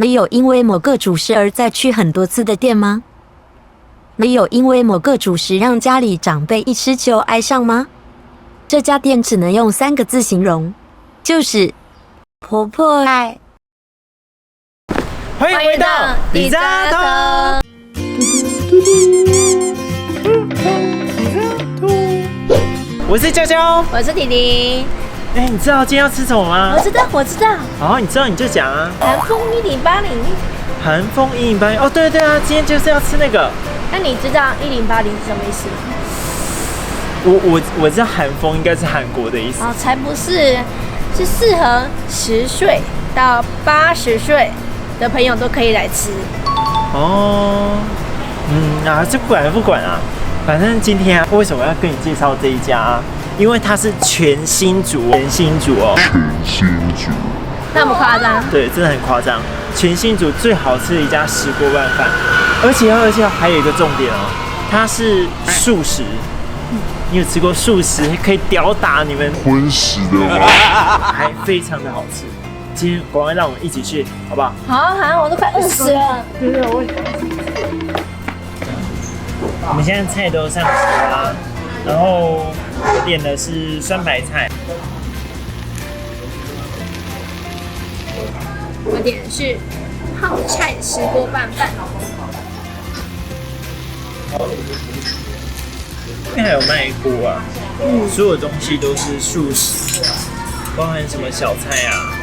没有因为某个主食而再去很多次的店吗？没有因为某个主食让家里长辈一吃就爱上吗？这家店只能用3个字形容，就是婆婆爱。欢迎回到李扎头。我是娇娇，我是婷婷。你知道今天要吃什么吗？我知道。你知道你就讲啊。韩风1080。韩风1080哦，对啊，今天就是要吃那个。那你知道1080是什么意思吗？我知道韩风应该是韩国的意思。才不是，是适合10岁到80岁的朋友都可以来吃。这不管啊，反正今天为什么要跟你介绍这一家啊？因为它是全新竹哦。那么夸张？对，真的很夸张。全新竹最好吃的一家石锅拌饭，而且还有一个重点哦，它是素食。你有吃过素食可以吊打你们荤食的吗？还非常的好吃。今天赶快让我们一起去，好不好？好，我都快饿死了。对，我们现在菜都上齐啦，然后我点的是酸白菜，我点的是泡菜石锅拌饭。这边还有卖锅啊，所有东西都是素食，包含什么小菜啊。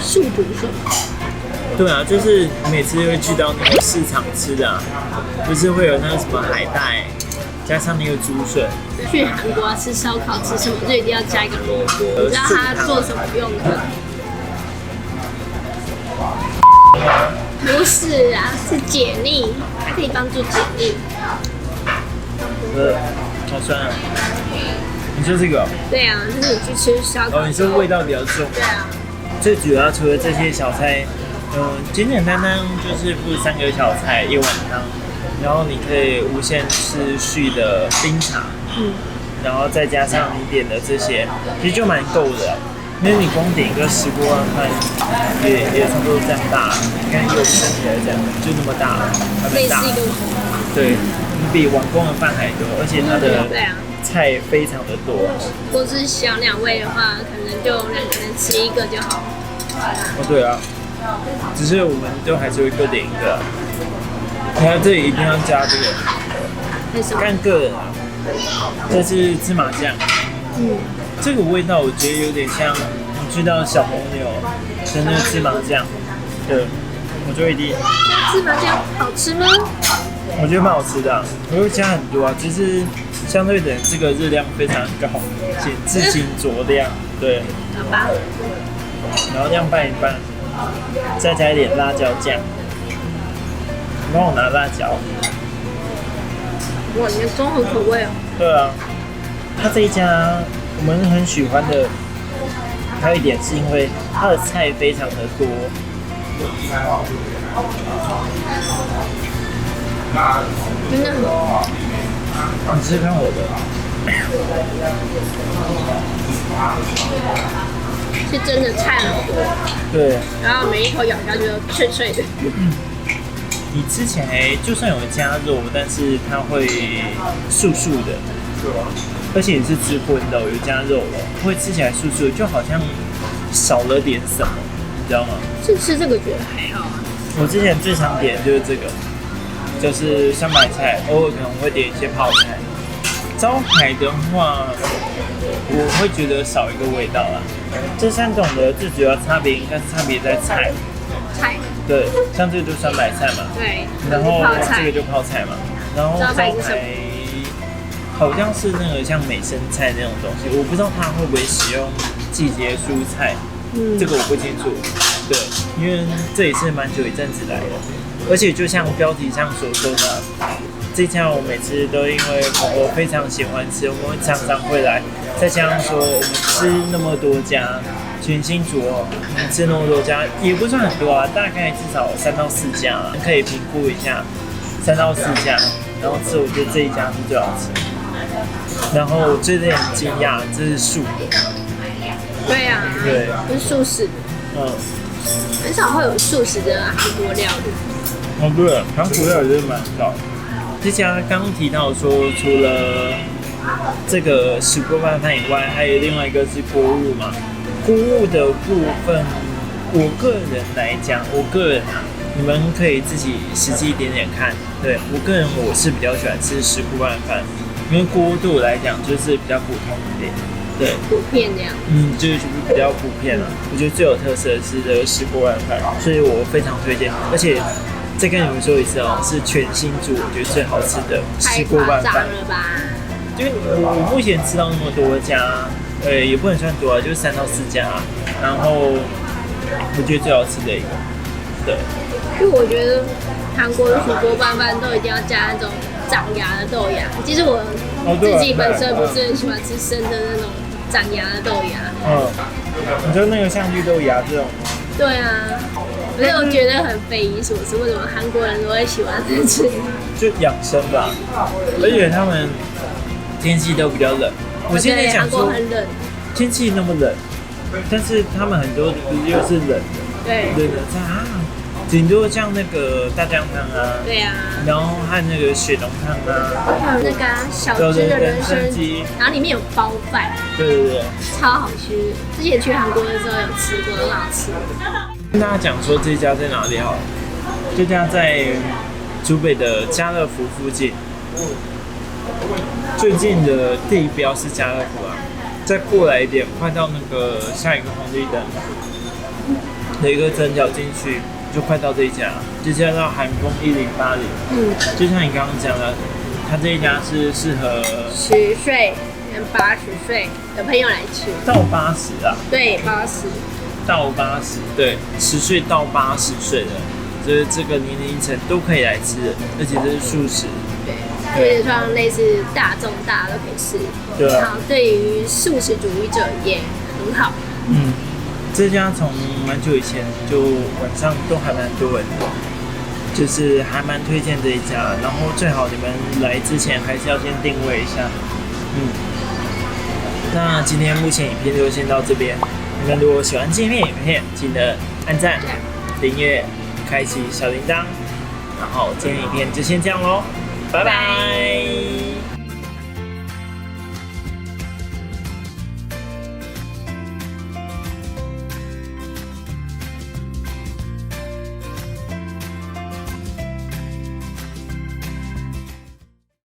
素补是吗？对啊，就是每次会去到那个市场吃的不是会有那个什么海带，加上那个竹笋。去韩国吃烧烤吃什么就一定要加一个萝卜，你知道它做什么用的吗？不是啊，是解腻，它可以帮助解腻。好酸啊！你说这个？对啊，就是你去吃烧烤。你说味道比较重。对啊。最主要除了这些小菜，简简单单就是附3个小菜1碗汤，然后你可以无限次续的冰茶，然后再加上你点的这些，其实就蛮够的。因为你光点一个石锅拌饭，也差不多这样大，你看有身体来讲就那么大，还蛮大。对，你比碗公的饭还多，而且它的菜非常的多。如果是小2位的话，可能就2个人吃1个就好。对啊，只是我们都还是会各点一个。你看这里一定要加这个，看个人啊。这是芝麻酱，这个味道我觉得有点像你知道小红牛的那个芝麻酱，对，我就一定。芝麻酱好吃吗？我觉得蛮好吃的我会加很多只是相对的这个热量非常高，请自行酌量，对。好吧。然后这样拌一拌，再加一点辣椒酱。你帮我拿辣椒。哇，你的综合口味哦。对啊，它这一家我们很喜欢的，还有一点是因为它的菜非常的多。真的很。你试试看我的。是真的菜很多。对。然后每一口咬下去都脆脆的。你吃起来就算有加肉，但是它会素的，而且你是吃荤的有加肉的，会吃起来素的，就好像少了点什么，你知道吗？是吃这个觉得还好啊。我之前最常点的就是这个，就是酸白菜，偶尔可能会点一些泡菜。招牌的话，我会觉得少一个味道啦。这3种的最主要差别应该是差别在菜。对，像这个就酸白菜嘛，对，然后这个就泡菜嘛，然后招牌好像是那个像美生菜那种东西，我不知道它会不会使用季节蔬菜，这个我不清楚。对，因为这也是蛮久一阵子来的，而且就像标题上所说的，这家我每次都因为我非常喜欢吃，我们常常会来，再加上说我们吃那么多家。全新竹我们吃那么多家也不算很多大概至少3到4家可以评估一下3到4家，然后吃我觉得这一家是最好吃。然后我最近很惊讶，这是素的。对啊，对，是素食。很少会有素食的韩国料理。哦，对，韩国料理真的蛮少。这家刚刚提到说，除了这个石锅拌饭以外，还有另外一个是锅物嘛。锅物的部分，我个人来讲，你们可以自己实际点点看。对我个人，我是比较喜欢吃石锅拌饭，因为锅对我来讲就是比较普通一点。对，普遍这样。就是比较普遍了。我觉得最有特色的是这个石锅拌饭，所以我非常推荐。而且再跟你们说一次哦，是全新竹我觉得最好吃的石锅拌饭。太夸张了吧？因为我目前吃到那么多家，也不能算多啊，就是3到4家，然后我觉得最好吃的一个，对。因为我觉得韩国的石锅拌饭都一定要加那种长芽的豆芽。其实我自己本身不是很喜欢吃生的那种长芽的豆芽。你说那个像绿豆芽这种？对啊，所以我觉得很匪夷所思，为什么韩国人都会喜欢吃？就养生吧，而且他们天气都比较冷。我现在讲说很冷，天气那么冷，但是他们很多又是冷的，对的顶多像那个大酱汤啊，对啊，然后和那个血浓汤啊，还有那个小只的人参鸡，然后里面有包饭，对，超好吃。之前去韩国的时候有吃过，很好吃。跟大家讲说这家在哪里好了，这家在竹北的家乐福附近，最近的地标是家乐福啊，再过来一点，快到那个下一个红绿灯的一个转角进去。就快到这一家，这家叫韩风1080。就像你刚刚讲的，它这一家是适合10岁跟80岁的朋友来吃。到80啊？对，80。到80，对，10岁到80岁的，就是这个年龄层都可以来吃，而且这是素食。对，就是像类似大众大家都可以吃。对啊。然后对于素食主义者也很好。这家从蛮久以前就晚上都还蛮多人的，就是还蛮推荐这一家。然后最好你们来之前还是要先定位一下。那今天目前影片就先到这边。你们如果喜欢今天的影片，记得按赞、订阅、开启小铃铛。然后今天影片就先这样咯，拜拜。